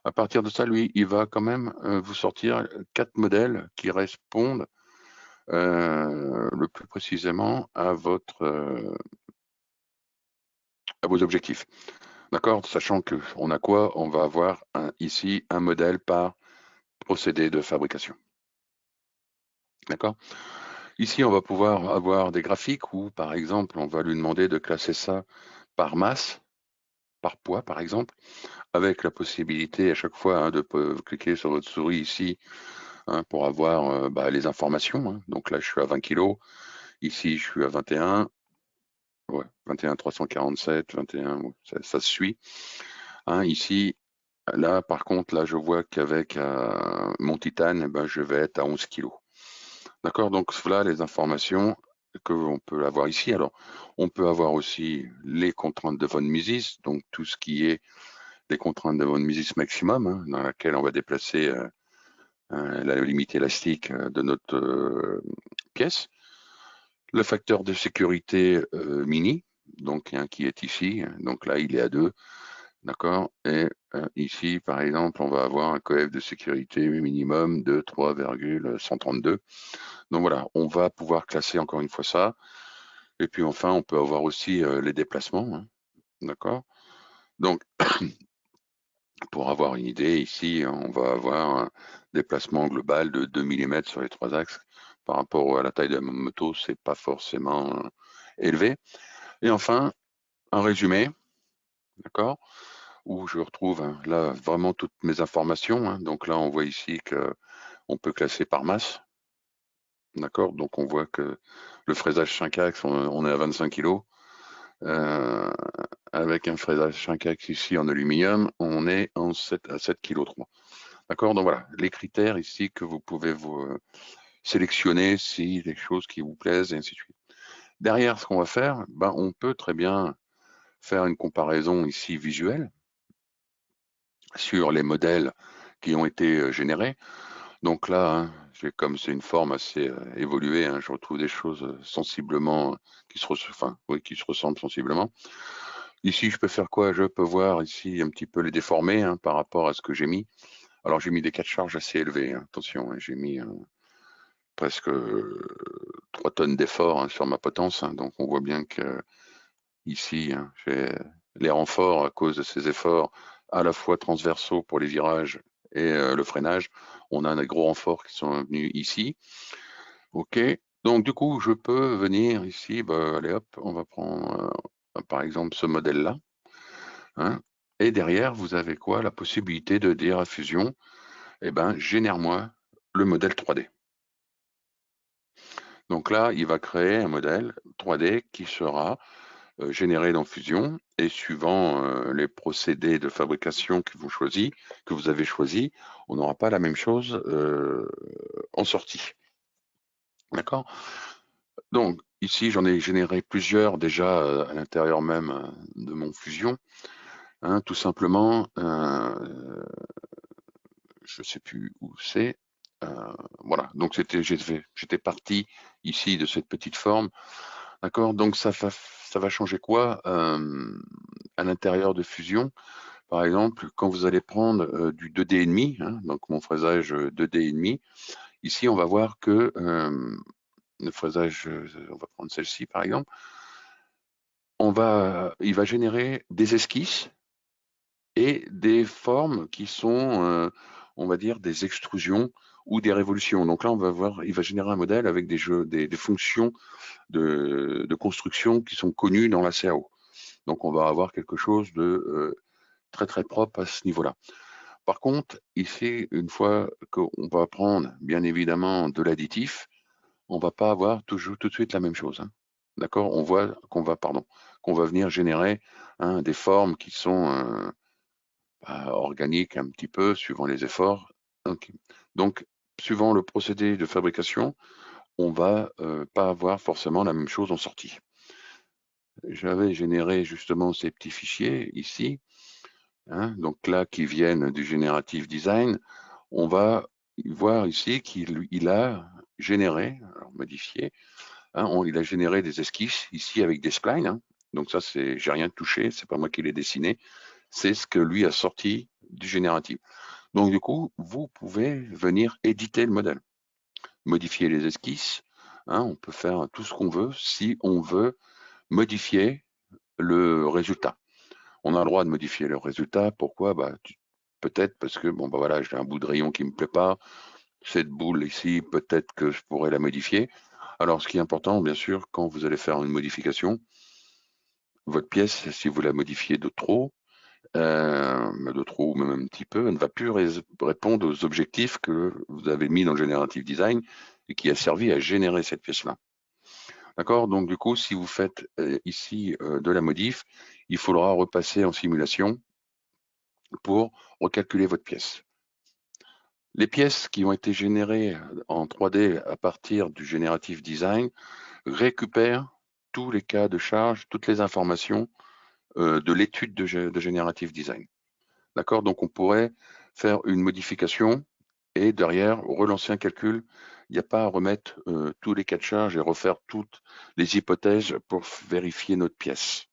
À partir de ça, lui, il va quand même vous sortir 4 modèles qui répondent le plus précisément à vos objectifs. D'accord? Sachant qu'on a quoi? On va avoir ici un modèle par procédé de fabrication. D'accord? Ici, on va pouvoir avoir des graphiques où, par exemple, on va lui demander de classer ça par masse, par poids, par exemple, avec la possibilité à chaque fois de cliquer sur votre souris ici pour avoir les informations. Hein. Donc là, je suis à 20 kg. Ici, je suis à 21. Ouais, 21 347, 21, ouais, ça se suit. Hein, ici, là, par contre, là, je vois qu'avec mon titane, je vais être à 11 kg. D'accord? Donc, voilà les informations que on peut avoir ici. Alors, on peut avoir aussi les contraintes de von Mises, donc tout ce qui est les contraintes de von Mises maximum, hein, dans laquelle on va déplacer la limite élastique de notre pièce. Le facteur de sécurité mini, donc qui est ici. Donc là, il est à 2. D'accord? Et ici, par exemple, on va avoir un coef de sécurité minimum de 3,132. Donc voilà, on va pouvoir classer encore une fois ça. Et puis enfin, on peut avoir aussi les déplacements. Hein. D'accord? Donc, pour avoir une idée, ici, on va avoir un déplacement global de 2 mm sur les 3 axes. Par rapport à la taille de la moto, c'est pas forcément élevé. Et enfin, un résumé, d'accord? Où je retrouve là vraiment toutes mes informations. Hein. Donc là, on voit ici qu'on peut classer par masse. D'accord? Donc on voit que le fraisage 5 axes, on est à 25 kg. Avec un fraisage 5 axes ici en aluminium, on est à 7 kg 3. D'accord? Donc voilà, les critères ici que vous pouvez vous sélectionner si des choses qui vous plaisent et ainsi de suite. Derrière, ce qu'on va faire, on peut très bien faire une comparaison ici visuelle sur les modèles qui ont été générés. Donc là, comme c'est une forme assez évoluée, je retrouve des choses sensiblement qui se ressemblent sensiblement. Ici, je peux faire quoi? Je peux voir ici un petit peu les déformer par rapport à ce que j'ai mis. Alors j'ai mis des cas de charge assez élevés. Attention, j'ai mis presque 3 tonnes d'effort sur ma potence. Donc on voit bien que ici, j'ai les renforts à cause de ces efforts à la fois transversaux pour les virages et le freinage. On a des gros renforts qui sont venus ici. OK. Donc du coup, je peux venir ici, allez hop, on va prendre par exemple ce modèle-là. Hein, et derrière, vous avez quoi? La possibilité de dire à Fusion, génère-moi le modèle 3D. Donc là, il va créer un modèle 3D qui sera généré dans Fusion et suivant les procédés de fabrication que vous avez choisi, on n'aura pas la même chose en sortie. D'accord? Donc ici, j'en ai généré plusieurs déjà à l'intérieur même de mon Fusion. Tout simplement, je ne sais plus où c'est. Voilà, donc j'étais parti ici de cette petite forme. D'accord, donc ça va changer quoi à l'intérieur de Fusion? Par exemple, quand vous allez prendre du 2D et demi, donc mon fraisage 2D et demi, ici on va voir que le fraisage, on va prendre celle-ci par exemple, il va générer des esquisses et des formes qui sont, on va dire, des extrusions ou des révolutions. Donc là, on va voir, il va générer un modèle avec des fonctions de construction qui sont connues dans la CAO. Donc on va avoir quelque chose de très très propre à ce niveau-là. Par contre, ici, une fois qu'on va prendre bien évidemment de l'additif, on ne va pas avoir toujours tout de suite la même chose. D'accord? On voit qu'on va venir générer des formes qui sont organiques un petit peu, suivant les efforts. Okay. Donc, suivant le procédé de fabrication, on va pas avoir forcément la même chose en sortie. j'avais généré justement ces petits fichiers ici, hein, donc là qui viennent du Generative Design, on va voir ici qu'il a généré, alors modifié, hein, il a généré des esquisses ici avec des splines, hein. Donc ça, j'ai rien touché, c'est pas moi qui l'ai dessiné, c'est ce que lui a sorti du génératif. Donc du coup, vous pouvez venir éditer le modèle, modifier les esquisses, hein, on peut faire tout ce qu'on veut si on veut modifier le résultat. On a le droit de modifier le résultat, pourquoi? Peut-être parce que bon, voilà, j'ai un bout de rayon qui me plaît pas, cette boule ici, peut-être que je pourrais la modifier. Alors, ce qui est important, bien sûr, quand vous allez faire une modification, votre pièce, si vous la modifiez de trop ou même un petit peu, elle ne va plus répondre aux objectifs que vous avez mis dans le Generative Design et qui a servi à générer cette pièce-là. D'accord? Donc, du coup, si vous faites ici de la modif, il faudra repasser en simulation pour recalculer votre pièce. Les pièces qui ont été générées en 3D à partir du Generative Design récupèrent tous les cas de charge, toutes les informations de l'étude de Generative Design. D'accord? Donc, on pourrait faire une modification et derrière, relancer un calcul. Il n'y a pas à remettre tous les cas de charge et refaire toutes les hypothèses pour vérifier notre pièce.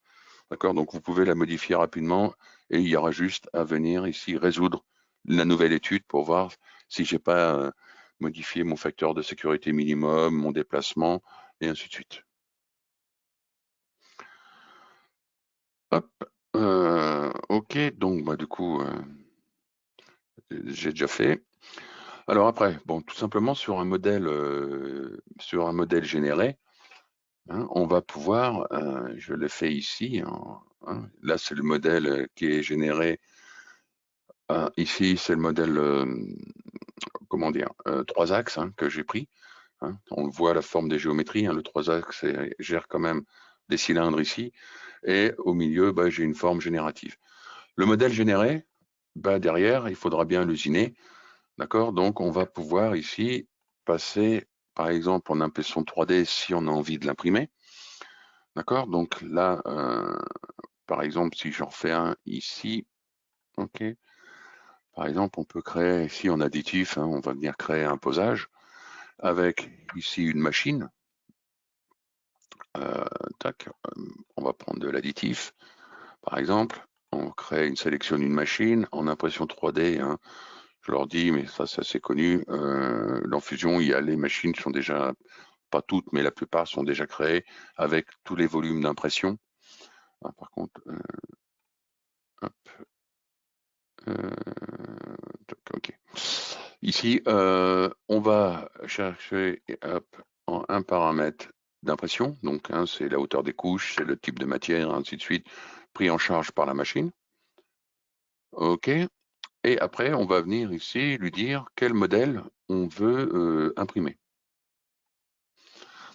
D'accord? Donc, vous pouvez la modifier rapidement et il y aura juste à venir ici résoudre la nouvelle étude pour voir si j'ai pas modifié mon facteur de sécurité minimum, mon déplacement et ainsi de suite. Hop. OK, donc du coup, j'ai déjà fait. Alors après, bon, tout simplement sur un modèle généré, hein, on va pouvoir, je le fais ici, hein, là c'est le modèle qui est généré. Ici c'est le modèle, comment dire, 3 axes, hein, que j'ai pris. Hein. On voit la forme des géométries, hein, le 3 axes gère quand même des cylindres ici, et au milieu, j'ai une forme générative. Le modèle généré, derrière, il faudra bien l'usiner. D'accord? Donc, on va pouvoir ici passer, par exemple, en impression 3D si on a envie de l'imprimer. D'accord? Donc là, par exemple, si j'en fais un ici, OK. Par exemple, on peut créer ici en additif, hein, on va venir créer un posage avec ici une machine. Tac, on va prendre de l'additif. Par exemple, on crée une sélection d'une machine en impression 3D, hein. Je leur dis, mais ça c'est assez connu, dans Fusion, les machines sont déjà, pas toutes, mais la plupart sont déjà créées avec tous les volumes d'impression. Par contre, hop, ok. Ici, on va chercher en un paramètre d'impression, donc c'est la hauteur des couches, c'est le type de matière, ainsi de suite, pris en charge par la machine. OK. Et après, on va venir ici lui dire quel modèle on veut imprimer.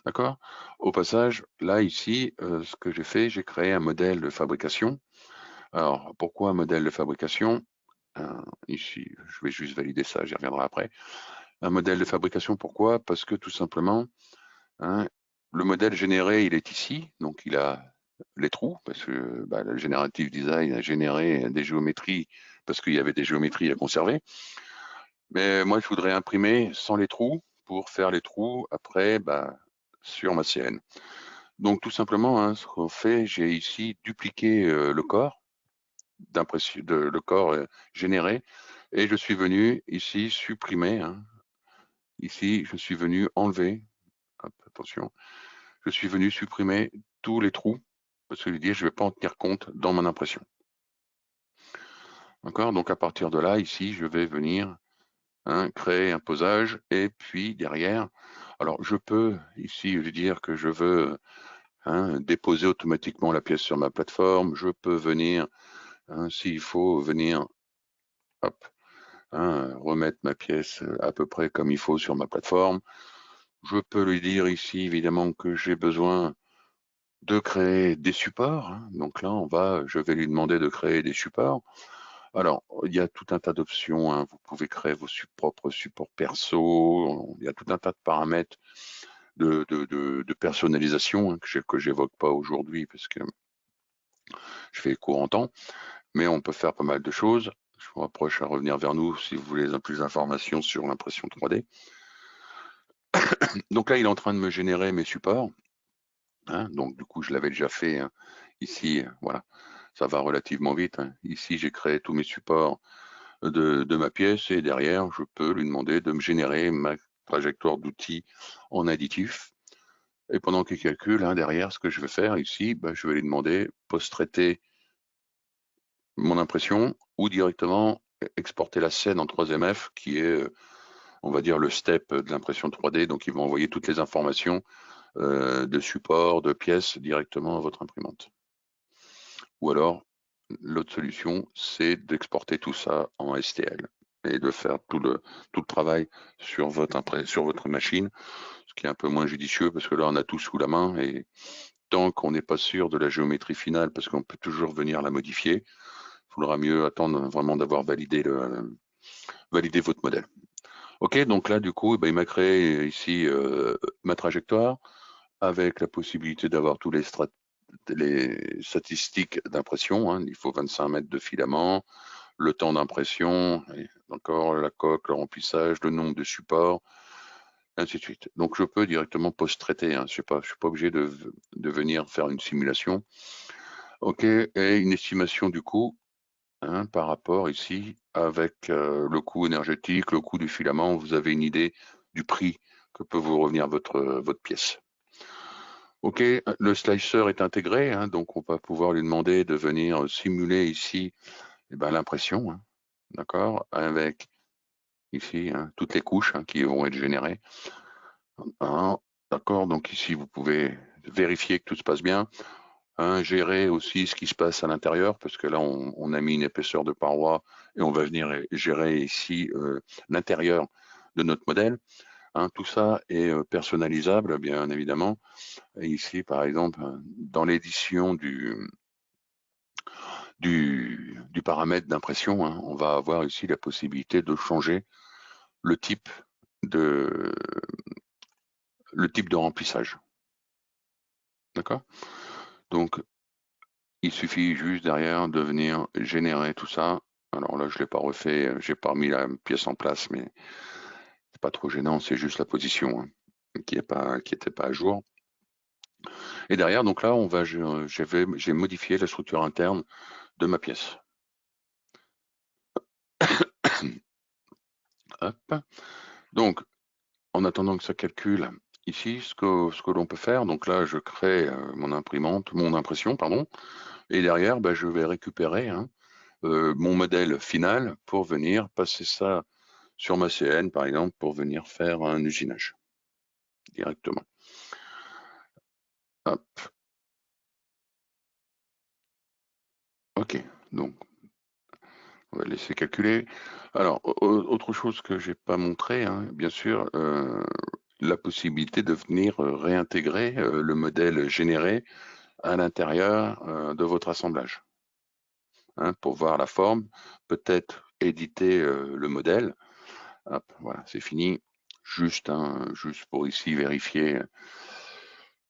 D'accord? Au passage, là, ici, ce que j'ai fait, j'ai créé un modèle de fabrication. Alors, pourquoi un modèle de fabrication? Ici, je vais juste valider ça, j'y reviendrai après. Un modèle de fabrication, pourquoi? Parce que tout simplement, hein, le modèle généré, il est ici, donc il a les trous, parce que le Generative Design a généré des géométries, parce qu'il y avait des géométries à conserver. Mais moi, je voudrais imprimer sans les trous pour faire les trous après sur ma CN. Donc tout simplement, hein, ce qu'on fait, j'ai ici dupliqué le corps le corps généré et je suis venu ici supprimer. Hein, ici, je suis venu enlever. Hop, attention, je suis venu supprimer tous les trous parce que je dis je ne vais pas en tenir compte dans mon impression. D'accord. Donc à partir de là, ici, je vais venir créer un posage et puis derrière, alors je peux ici lui dire que je veux déposer automatiquement la pièce sur ma plateforme. Je peux venir, s'il faut venir, hop, remettre ma pièce à peu près comme il faut sur ma plateforme. Je peux lui dire ici évidemment que j'ai besoin de créer des supports. Donc là, je vais lui demander de créer des supports. Alors, il y a tout un tas d'options. Vous pouvez créer vos propres supports perso. Il y a tout un tas de paramètres de personnalisation hein, que j'évoque pas aujourd'hui parce que je fais court en temps, mais on peut faire pas mal de choses. Je vous rapproche à revenir vers nous si vous voulez plus d'informations sur l'impression 3D. Donc là, il est en train de me générer mes supports. Hein, donc du coup, je l'avais déjà fait hein, ici. Voilà, ça va relativement vite. Hein. Ici, j'ai créé tous mes supports de ma pièce et derrière, je peux lui demander de me générer ma trajectoire d'outils en additif. Et pendant qu'il calcule, hein, derrière, ce que je vais faire ici, bah, je vais lui demander post-traiter mon impression ou directement exporter la scène en 3MF qui est, on va dire, le step de l'impression 3D. Donc, il va envoyer toutes les informations de support, de pièces directement à votre imprimante. Ou alors, l'autre solution, c'est d'exporter tout ça en STL et de faire tout le travail sur votre machine, ce qui est un peu moins judicieux parce que là, on a tout sous la main et tant qu'on n'est pas sûr de la géométrie finale, parce qu'on peut toujours venir la modifier, il faudra mieux attendre vraiment d'avoir validé votre modèle. Ok, donc là, du coup, il m'a créé ici ma trajectoire avec la possibilité d'avoir tous les statistiques d'impression. Hein. Il faut 25 mètres de filament, le temps d'impression, encore la coque, le remplissage, le nombre de supports, ainsi de suite. Donc je peux directement post-traiter. Hein. Je ne suis pas obligé de venir faire une simulation. Ok, et une estimation du coût hein, par rapport ici avec le coût énergétique, le coût du filament. Vous avez une idée du prix que peut vous revenir votre pièce. Ok, le slicer est intégré, hein, donc on va pouvoir lui demander de venir simuler ici l'impression, hein, d'accord, avec ici hein, toutes les couches hein, qui vont être générées. Hein, d'accord, donc ici vous pouvez vérifier que tout se passe bien, hein, gérer aussi ce qui se passe à l'intérieur, parce que là on a mis une épaisseur de paroi et on va venir gérer ici l'intérieur de notre modèle. Hein, tout ça est personnalisable, bien évidemment. Et ici, par exemple, dans l'édition du paramètre d'impression, hein, on va avoir ici la possibilité de changer le type de remplissage. D'accord? Donc, il suffit juste derrière de venir générer tout ça. Alors là, je ne l'ai pas refait, j'ai pas mis la pièce en place, mais c'est pas trop gênant, c'est juste la position hein, qui n'était pas à jour. Et derrière, donc là, j'ai modifié la structure interne de ma pièce. Hop. Donc, en attendant que ça calcule, ici, ce que l'on peut faire, donc là, je crée mon impression, pardon, et derrière, je vais récupérer hein, mon modèle final pour venir passer ça sur ma CN, par exemple, pour venir faire un usinage directement. Hop. Ok, donc on va laisser calculer. Alors, autre chose que j'ai pas montré, hein, bien sûr, la possibilité de venir réintégrer le modèle généré à l'intérieur de votre assemblage. Hein, pour voir la forme, peut-être éditer le modèle. Hop, voilà, c'est fini. Juste pour ici vérifier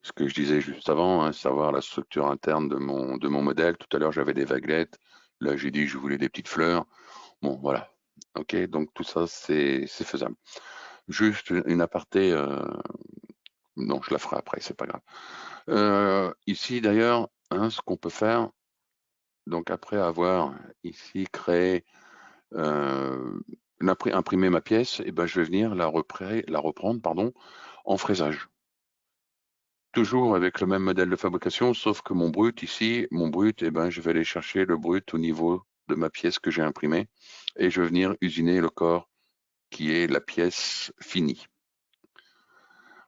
ce que je disais juste avant, hein, savoir la structure interne de mon modèle. Tout à l'heure, j'avais des vaguelettes. Là, j'ai dit que je voulais des petites fleurs. Bon, voilà. Ok, donc tout ça, c'est faisable. Juste une aparté. Non, je la ferai après, c'est pas grave. Ici, d'ailleurs, hein, ce qu'on peut faire, donc après avoir ici créé, imprimer ma pièce, et je vais venir la reprendre pardon, en fraisage. Toujours avec le même modèle de fabrication, sauf que mon brut ici, je vais aller chercher le brut au niveau de ma pièce que j'ai imprimée et je vais venir usiner le corps qui est la pièce finie.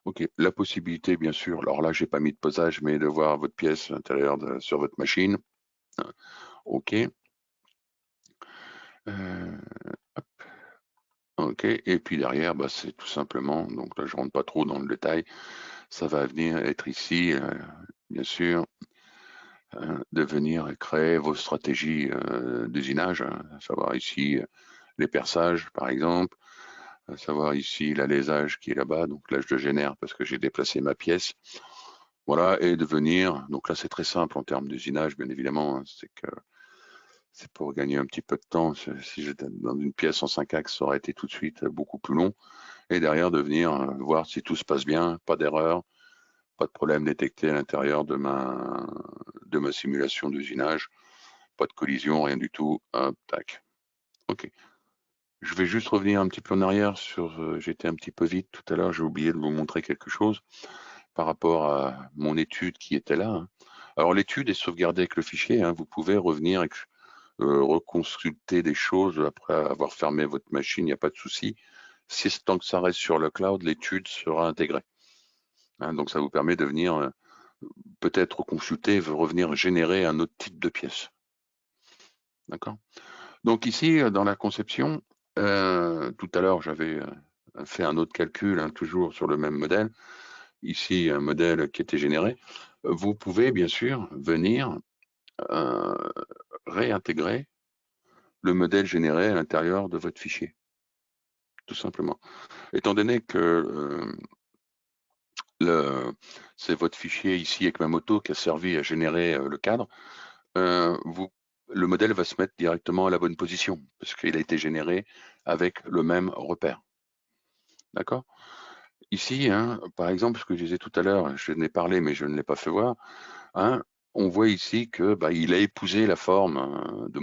Ok, la possibilité bien sûr, alors là j'ai pas mis de posage, mais de voir votre pièce à l'intérieur sur votre machine. Ok. Hop. Ok, et puis derrière, c'est tout simplement, donc là je rentre pas trop dans le détail, ça va venir être ici, bien sûr, de venir créer vos stratégies d'usinage, hein, à savoir ici les perçages par exemple, à savoir ici l'alésage qui est là-bas, donc là je le génère parce que j'ai déplacé ma pièce. Voilà, et de venir, donc là c'est très simple en termes d'usinage, bien évidemment, hein, c'est pour gagner un petit peu de temps. Si j'étais dans une pièce en 5 axes, ça aurait été tout de suite beaucoup plus long. Et derrière, de venir voir si tout se passe bien, pas d'erreur, pas de problème détecté à l'intérieur de ma simulation d'usinage, pas de collision, rien du tout. Hop, tac. OK. Je vais juste revenir un petit peu en arrière sur, j'étais un petit peu vite tout à l'heure, j'ai oublié de vous montrer quelque chose par rapport à mon étude qui était là, hein. Alors l'étude est sauvegardée avec le fichier, hein, vous pouvez revenir reconsulter des choses après avoir fermé votre machine, il n'y a pas de souci. Si tant que ça reste sur le cloud, l'étude sera intégrée, hein, donc ça vous permet de venir peut-être consulter, revenir générer un autre type de pièce. D'accord. Donc ici, dans la conception, tout à l'heure, j'avais fait un autre calcul, hein, toujours sur le même modèle. Ici, un modèle qui était généré. Vous pouvez bien sûr venir réintégrer le modèle généré à l'intérieur de votre fichier, tout simplement. Étant donné que c'est votre fichier ici avec ma moto qui a servi à générer le cadre, le modèle va se mettre directement à la bonne position parce qu'il a été généré avec le même repère. D'accord. Ici, hein, par exemple, ce que je disais tout à l'heure, je n'ai parlé mais je ne l'ai pas fait voir, hein, on voit ici que il a épousé la forme de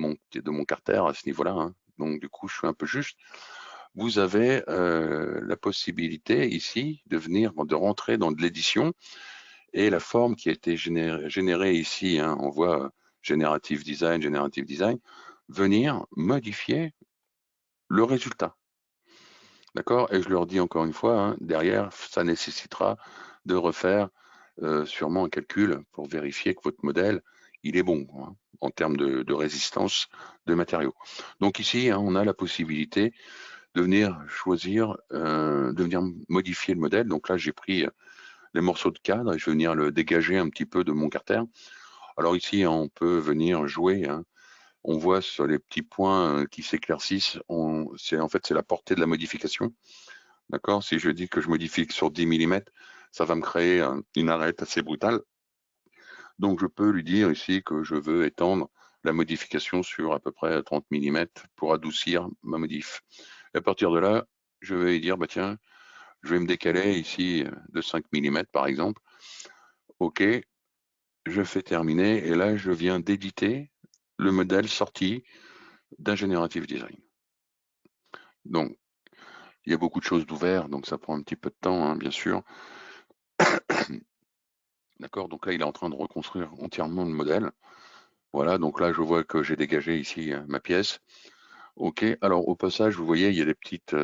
mon carter à ce niveau-là, hein. Donc du coup, je suis un peu juste. Vous avez la possibilité ici de rentrer dans de l'édition et la forme qui a été générée ici, hein, on voit Generative Design, venir modifier le résultat. D'accord. Et je leur dis encore une fois, hein, derrière, ça nécessitera de refaire sûrement un calcul pour vérifier que votre modèle, il est bon, hein, en termes de résistance de matériaux. Donc ici, hein, on a la possibilité de venir choisir, de venir modifier le modèle. Donc là, j'ai pris les morceaux de cadre et je vais venir le dégager un petit peu de mon carter. Alors ici, hein, on peut venir jouer, hein. On voit sur les petits points qui s'éclaircissent, en fait, c'est la portée de la modification. D'accord. Si je dis que je modifie sur 10 mm, ça va me créer une arête assez brutale. Donc je peux lui dire ici que je veux étendre la modification sur à peu près 30 mm pour adoucir ma modif. Et à partir de là, je vais lui dire, tiens, je vais me décaler ici de 5 mm par exemple. OK, je fais terminer et là, je viens d'éditer le modèle sorti d'un Generative Design. Donc, il y a beaucoup de choses d'ouvert, donc ça prend un petit peu de temps, hein, bien sûr. D'accord, donc là, il est en train de reconstruire entièrement le modèle. Voilà, donc là, je vois que j'ai dégagé ici ma pièce. OK, alors au passage, vous voyez, il y a des petites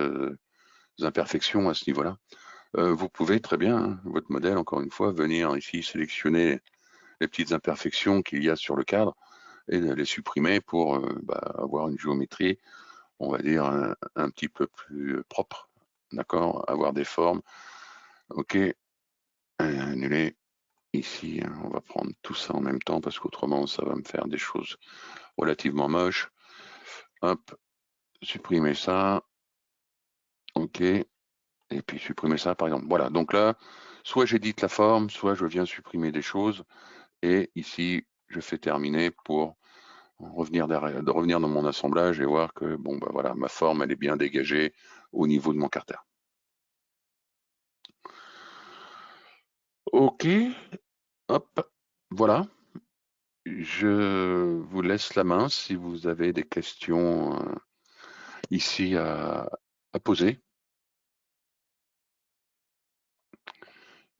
imperfections à ce niveau-là. Vous pouvez très bien, hein, votre modèle, encore une fois, venir ici sélectionner les petites imperfections qu'il y a sur le cadre et de les supprimer pour avoir une géométrie, on va dire, un petit peu plus propre. D'accord, avoir des formes. OK, annuler. Ici, hein, on va prendre tout ça en même temps parce qu'autrement, ça va me faire des choses relativement moches. Hop, supprimer ça. OK. Et puis supprimer ça, par exemple. Voilà, donc là, soit j'édite la forme, soit je viens supprimer des choses. Et ici, je fais terminer pour revenir dans mon assemblage et voir que, bon, voilà, ma forme, elle est bien dégagée au niveau de mon carter. OK, hop, voilà. Je vous laisse la main si vous avez des questions ici à poser.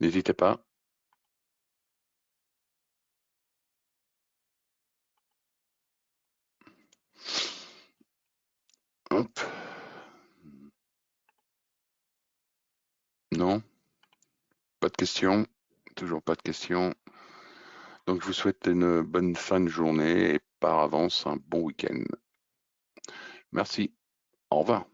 N'hésitez pas. Hop. Non, pas de questions. Toujours pas de questions. Donc je vous souhaite une bonne fin de journée et par avance un bon week-end. Merci. Au revoir.